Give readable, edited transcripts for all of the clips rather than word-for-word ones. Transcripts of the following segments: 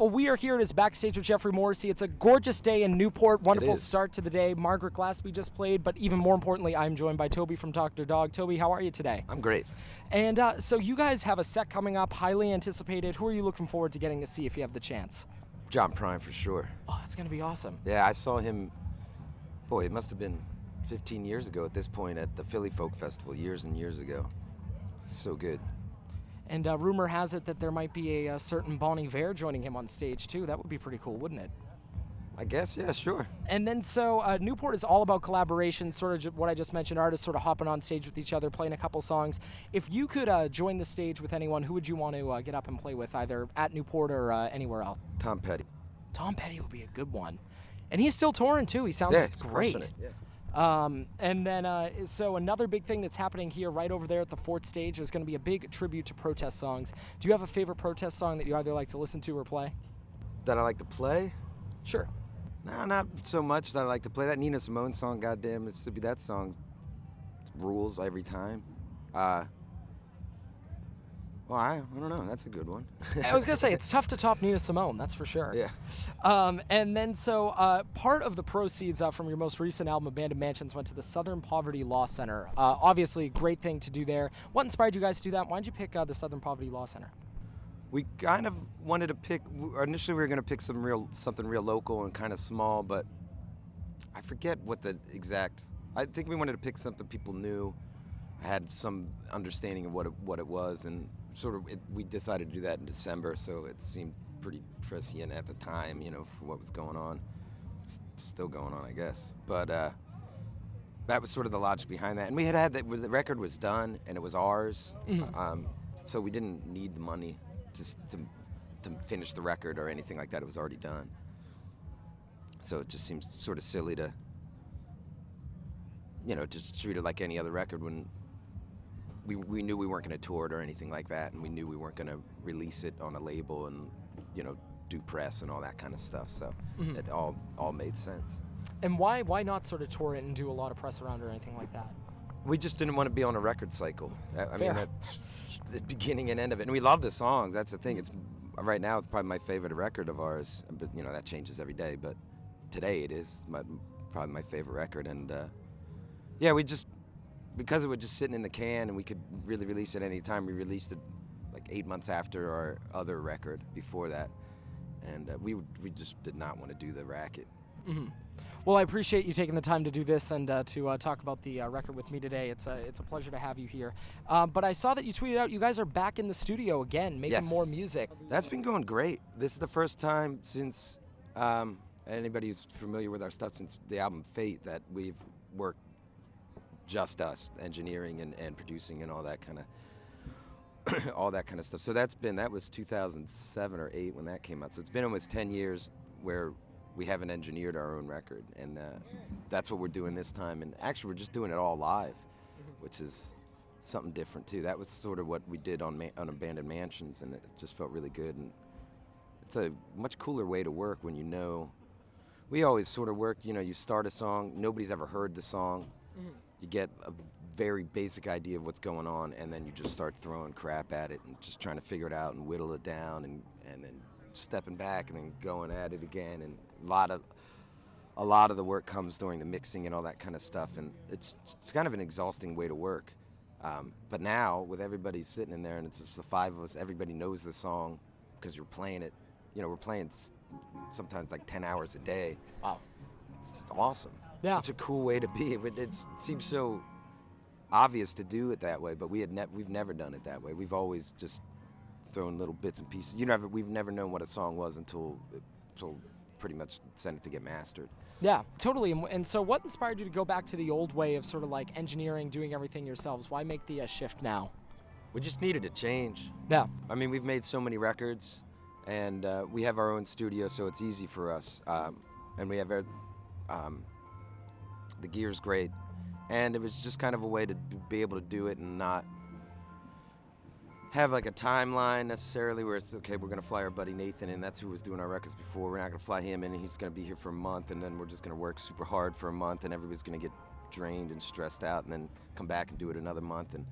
Well, we are here at Backstage with Geoffrey Morrissey. It's a gorgeous day in Newport. Wonderful It is. start to the day. Margaret Glaspie just played, but even more importantly, I'm joined by Toby from Dr. Dog. Toby, how are you today? I'm great. And so you guys have a set coming up, highly anticipated. Who are you looking forward to getting to see if you have the chance? John Prine for sure. Oh, that's going to be awesome. Yeah, I saw him, boy, it must have been 15 years ago at this point at the Philly Folk Festival, years and years ago. So good. And rumor has it that there might be a certain Bon Iver joining him on stage, too. That would be pretty cool, wouldn't it? I guess, yeah, sure. And then so Newport is all about collaboration, sort of what I just mentioned, artists sort of hopping on stage with each other, playing a couple songs. If you could join the stage with anyone, who would you want to get up and play with, either at Newport or anywhere else? Tom Petty. Tom Petty would be a good one. And he's still touring, too. He sounds Yeah, he's great. crushing it. Yeah. And then, so another big thing that's happening here right over there at the Fort Stage is going to be a big tribute to protest songs. Do you have a favorite protest song that you either like to listen to or play? That I like to play? Sure. No, not so much that I like to play. That Nina Simone song, goddamn Mississippi, that song rules every time. Well, I don't know. That's a good one. I was going to say, it's tough to top Nina Simone, that's for sure. Yeah. And then so part of the proceeds from your most recent album, Abandoned Mansions, went to the Southern Poverty Law Center. Obviously, great thing to do there. What inspired you guys to do that? Why did you pick the Southern Poverty Law Center? We kind of wanted to pick, initially we were going to pick something real local and kind of small, but I forget what the exact, I think we wanted to pick something people knew, had some understanding of what it was, and sort of we decided to do that in December, so it seemed pretty prescient at the time, you know, for what was going on. It's still going on, I guess. But that was sort of the logic behind that. And we had that, the record was done, and it was ours, so we didn't need the money to finish the record or anything like that. It was already done. So it just seems sort of silly to, you know, just treat it like any other record when we knew we weren't going to tour it or anything like that, and we knew we weren't going to release it on a label and, you know, do press and all that kind of stuff. So it all made sense. And why not sort of tour it and do a lot of press around or anything like that? We just didn't want to be on a record cycle. I mean, that's the beginning and end of it. And we love the songs. That's the thing. It's right now it's probably my favorite record of ours. But you know that changes every day. But today it is probably my favorite record. And yeah, we just, because it was just sitting in the can and we could really release it any time. We released it like 8 months after our other record before that, and we just did not want to do the racket. Well, I appreciate you taking the time to do this and to talk about the record with me today. It's a pleasure to have you here. But I saw that you tweeted out you guys are back in the studio again, making more music. That's been going great. This is the first time since anybody who's familiar with our stuff, since the album Fate, that we've worked just us, engineering and producing and all that kind of stuff. So that was 2007 or 8 when that came out. So it's been almost 10 years where we haven't engineered our own record, and that's what we're doing this time. And actually, we're just doing it all live, which is something different too. That was sort of what we did on Abandoned Mansions, and it just felt really good. And it's a much cooler way to work when you know. We always sort of work, you know, you start a song, nobody's ever heard the song. You get a very basic idea of what's going on, and then you just start throwing crap at it and just trying to figure it out and whittle it down, and then stepping back and then going at it again. And a lot of the work comes during the mixing and all that kind of stuff, and it's kind of an exhausting way to work. But now with everybody sitting in there and it's just the 5 of us, everybody knows the song because you're playing it. You know, we're playing sometimes like 10 hours a day. Wow. It's just awesome. Yeah. Such a cool way to be. It seems so obvious to do it that way, but we've never done it that way. We've always just thrown little bits and pieces. We've never known what a song was until pretty much sent it to get mastered. Yeah, totally. And so what inspired you to go back to the old way of sort of like engineering, doing everything yourselves? Why make the shift now? We just needed a change. Yeah. I mean, we've made so many records, and we have our own studio, so it's easy for us. And we have the gear's great, and it was just kind of a way to be able to do it and not have like a timeline necessarily where it's okay, we're gonna fly our buddy Nathan in. That's who was doing our records before. We're not gonna fly him in and he's gonna be here for a month, and then we're just gonna work super hard for a month and everybody's gonna get drained and stressed out and then come back and do it another month. And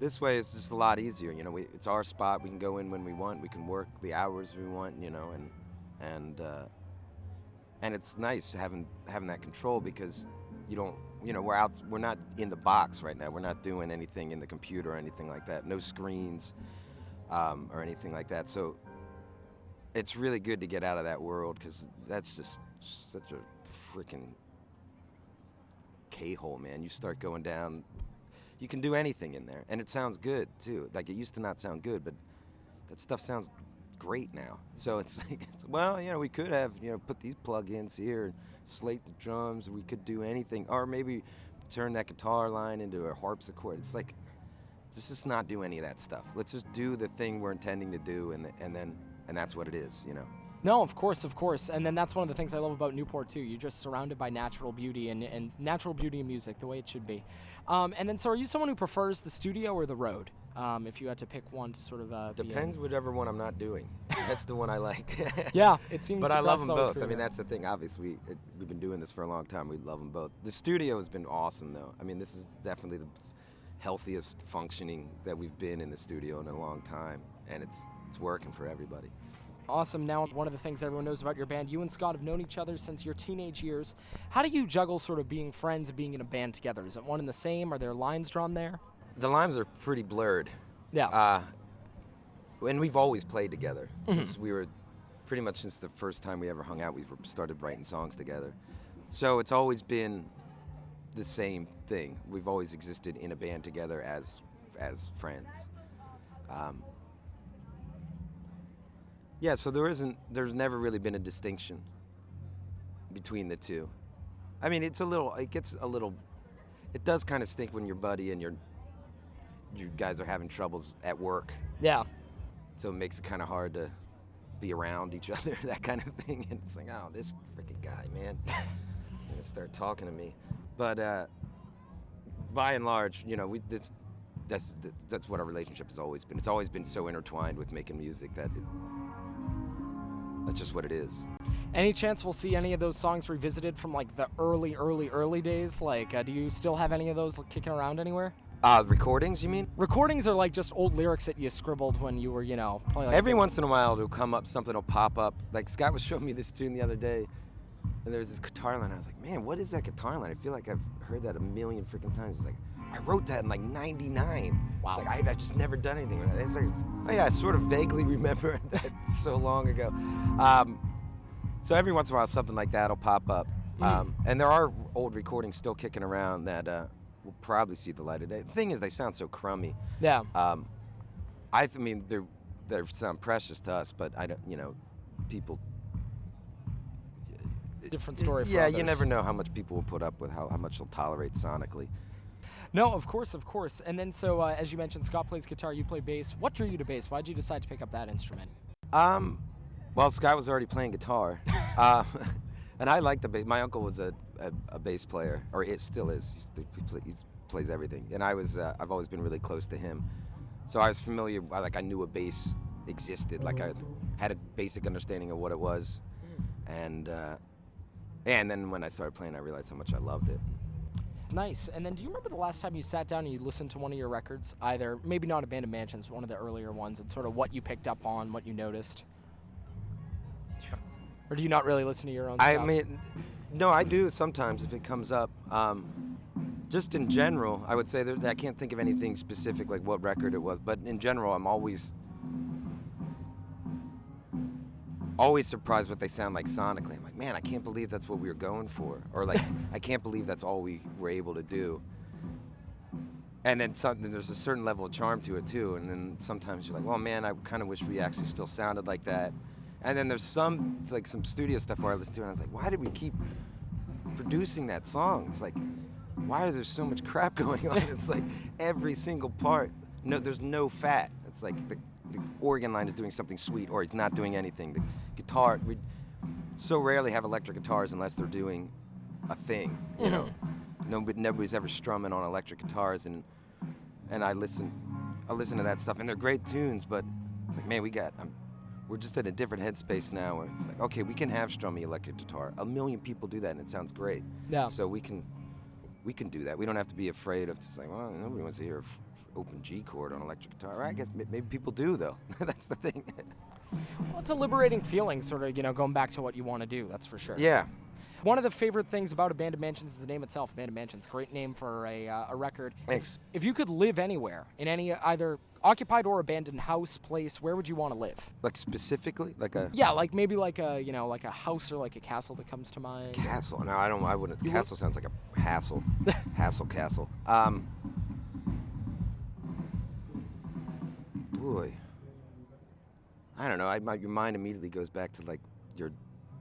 This way it's just a lot easier, you know. It's our spot. We can go in when we want. We can work the hours we want, you know, and it's nice having that control because you don't, you know, we're not in the box right now. We're not doing anything in the computer or anything like that. No screens or anything like that. So it's really good to get out of that world because that's just such a freaking K-hole, man. You start going down. You can do anything in there, and it sounds good too. Like it used to not sound good, but that stuff sounds great now. So it's like, well, you know, we could have, you know, put these plugins here, and slate the drums. We could do anything, or maybe turn that guitar line into a harpsichord. It's like, let's just not do any of that stuff. Let's just do the thing we're intending to do, and that's what it is, you know. No, of course. And then that's one of the things I love about Newport, too. You're just surrounded by natural beauty and natural beauty in music, the way it should be. And then, so are you someone who prefers the studio or the road? If you had to pick one to sort of Depends whichever one I'm not doing. That's the one I like. Yeah, it seems But the I love grass them is always both. I mean, greener. that's the thing. Obviously, we've been doing this for a long time. We love them both. The studio has been awesome, though. I mean, this is definitely the healthiest functioning that we've been in the studio in a long time, and it's working for everybody. Awesome. Now, one of the things everyone knows about your band, you and Scott have known each other since your teenage years. How do you juggle sort of being friends and being in a band together? Is it one and the same? Are there lines drawn there? The lines are pretty blurred. Yeah. And we've always played together since we were pretty much since the first time we ever hung out. We started writing songs together. So it's always been the same thing. We've always existed in a band together as friends. Yeah, so there's never really been a distinction between the two. I mean, it does kind of stink when your buddy and you guys are having troubles at work. Yeah. So it makes it kind of hard to be around each other, that kind of thing. And it's like, oh, this freaking guy, man, gonna start talking to me. But by and large, you know, that's what our relationship has always been. It's always been so intertwined with making music that that's just what it is. Any chance we'll see any of those songs revisited from like the early days? Like, do you still have any of those kicking around anywhere? Recordings, you mean? Recordings are like just old lyrics that you scribbled when you were, you know, playing. Like Every once in a while it'll come up, something will pop up. Like Scott was showing me this tune the other day, and there was this guitar line. I was like, man, what is that guitar line? I feel like I've heard that a million freaking times. It's like, I wrote that in like '99. Wow. It's like, I've just never done anything with it. It's like, oh yeah, I sort of vaguely remember that so long ago. So every once in a while something like that will pop up. And there are old recordings still kicking around that will probably see the light of day. The thing is, they sound so crummy. Yeah. I mean, they sound precious to us, but I don't, you know, people. Different story for Yeah, others. you never know how much people will put up with, how much they'll tolerate sonically. No, of course. And then, so as you mentioned, Scott plays guitar, you play bass. What drew you to bass? Why'd you decide to pick up that instrument? Well, Scott was already playing guitar, and I like the bass. My uncle was a bass player, or it still is. He plays everything, and I've always been really close to him, so I was familiar. Like I knew a bass existed. Like I had a basic understanding of what it was, and then when I started playing, I realized how much I loved it. Nice. And then do you remember the last time you sat down and you listened to one of your records? Either, maybe not Abandoned Mansions, but one of the earlier ones, and sort of what you picked up on, what you noticed? Or do you not really listen to your own stuff? I mean, no, I do sometimes if it comes up. Just in general, I would say that I can't think of anything specific like what record it was, but in general, I'm always surprised what they sound like sonically. I'm like, man, I can't believe that's what we were going for. Or like, I can't believe that's all we were able to do. And then there's a certain level of charm to it too. And then sometimes you're like, well, man, I kind of wish we actually still sounded like that. And then there's some studio stuff where I listen to it and I was like, why did we keep producing that song? It's like, why is there so much crap going on? It's like every single part, no, there's no fat. It's like the organ line is doing something sweet or it's not doing anything. The guitar, we so rarely have electric guitars unless they're doing a thing, you know. Nobody's ever strumming on electric guitars, and I listen to that stuff, and they're great tunes, but it's like, man, we're just in a different headspace now where it's like, okay, we can have strummy electric guitar. A million people do that and it sounds great. Yeah. So we can do that. We don't have to be afraid of just like, well, nobody wants to hear open G chord on electric guitar. I guess maybe people do though. That's the thing. Well, it's a liberating feeling, sort of, going back to what you want to do, that's for sure. Yeah. One of the favorite things about Abandoned Mansions is the name itself, Abandoned Mansions. Great name for a record. Thanks. If you could live anywhere, in any either occupied or abandoned house, place, where would you want to live? Like specifically, like a Yeah, like maybe like a, like a house or like a castle that comes to mind. castle. No, I wouldn't. You Castle sounds like a hassle. Castle. Boy. I don't know. Your mind immediately goes back to like your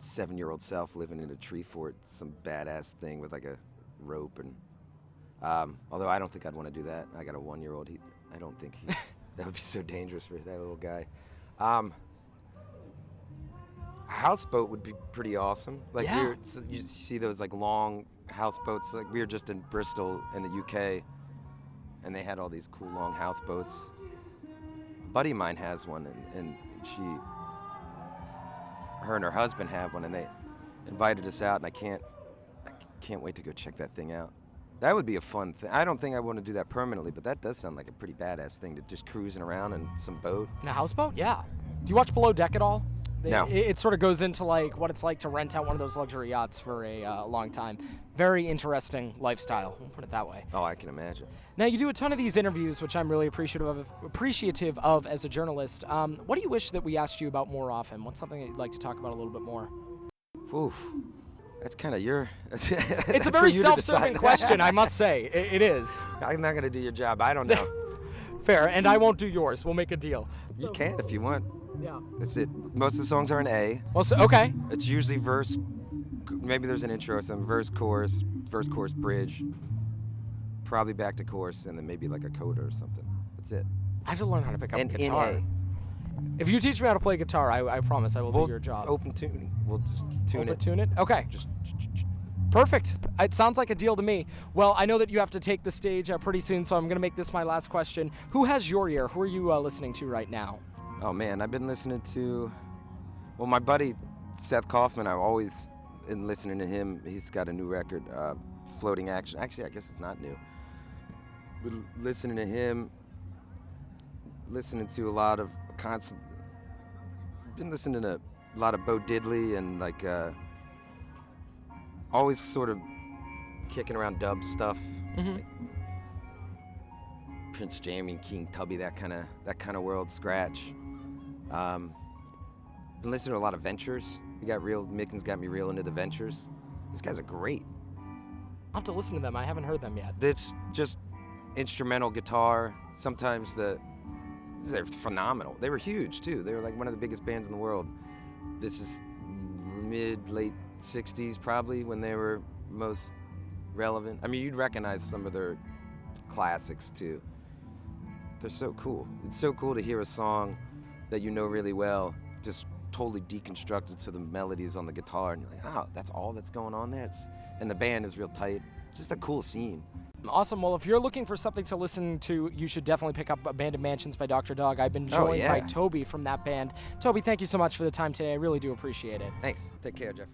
7-year-old self living in a tree fort, some badass thing with like a rope and. Although I don't think I'd want to do that. I got a 1-year-old. I don't think that would be so dangerous for that little guy. A houseboat would be pretty awesome. Like Yeah. you see those like long houseboats. Like we were just in Bristol in the UK, and they had all these cool long houseboats. A buddy of mine has one, and her and her husband have one, and they invited us out, and I can't wait to go check that thing out. That would be a fun thing. I don't think I want to do that permanently, but that does sound like a pretty badass thing, to just cruising around in some boat. In a houseboat? Yeah. Do you watch Below Deck at all? No. It sort of goes into like what it's like to rent out one of those luxury yachts for a long time. Very interesting lifestyle, we'll put it that way. Oh, I can imagine. Now, you do a ton of these interviews, which I'm really appreciative of as a journalist. What do you wish that we asked you about more often? What's something that you'd like to talk about a little bit more? Oof. That's kind of your. It's a very self-serving question, I must say. It is. I'm not going to do your job. I don't know. Fair, and I won't do yours. We'll make a deal. You can if you want. Yeah. That's it. Most of the songs are in A. Well, okay. It's usually verse. Maybe there's an intro, some verse, chorus, bridge. Probably back to chorus, and then maybe like a coda or something. That's it. I have to learn how to pick up And guitar. in A. If you teach me how to play guitar, I promise I will do your job. Open tuning. We'll just tune it. Tune it? Okay. Just. Perfect. It sounds like a deal to me. Well, I know that you have to take the stage pretty soon, so I'm going to make this my last question. Who has your ear? Who are you listening to right now? Oh man, I've been listening to. Well, my buddy Seth Kaufman. I've always been listening to him. He's got a new record, Floating Action. Actually, I guess it's not new. But listening to him. Listening to a lot of constant. Been listening to a lot of Bo Diddley and like. Always sort of kicking around dub stuff. Mm-hmm. Like Prince Jamie, King Tubby, that kind of world. Scratch. Been listening to a lot of Ventures. Mickens got me real into the Ventures. These guys are great. I'll have to listen to them. I haven't heard them yet. It's just instrumental guitar. Sometimes they're phenomenal. They were huge too. They were like one of the biggest bands in the world. This is late 60s probably when they were most relevant. I mean, you'd recognize some of their classics too. They're so cool. It's so cool to hear a song that you know really well just totally deconstructed so the melodies on the guitar, and you're like, oh, that's all that's going on there. And the band is real tight. It's just a cool scene. Awesome. Well, if you're looking for something to listen to, you should definitely pick up Abandoned Mansions by Dr. Dog. I've been joined by Toby from that band. Toby, thank you so much for the time today. I really do appreciate it. Thanks. Take care, Jeff.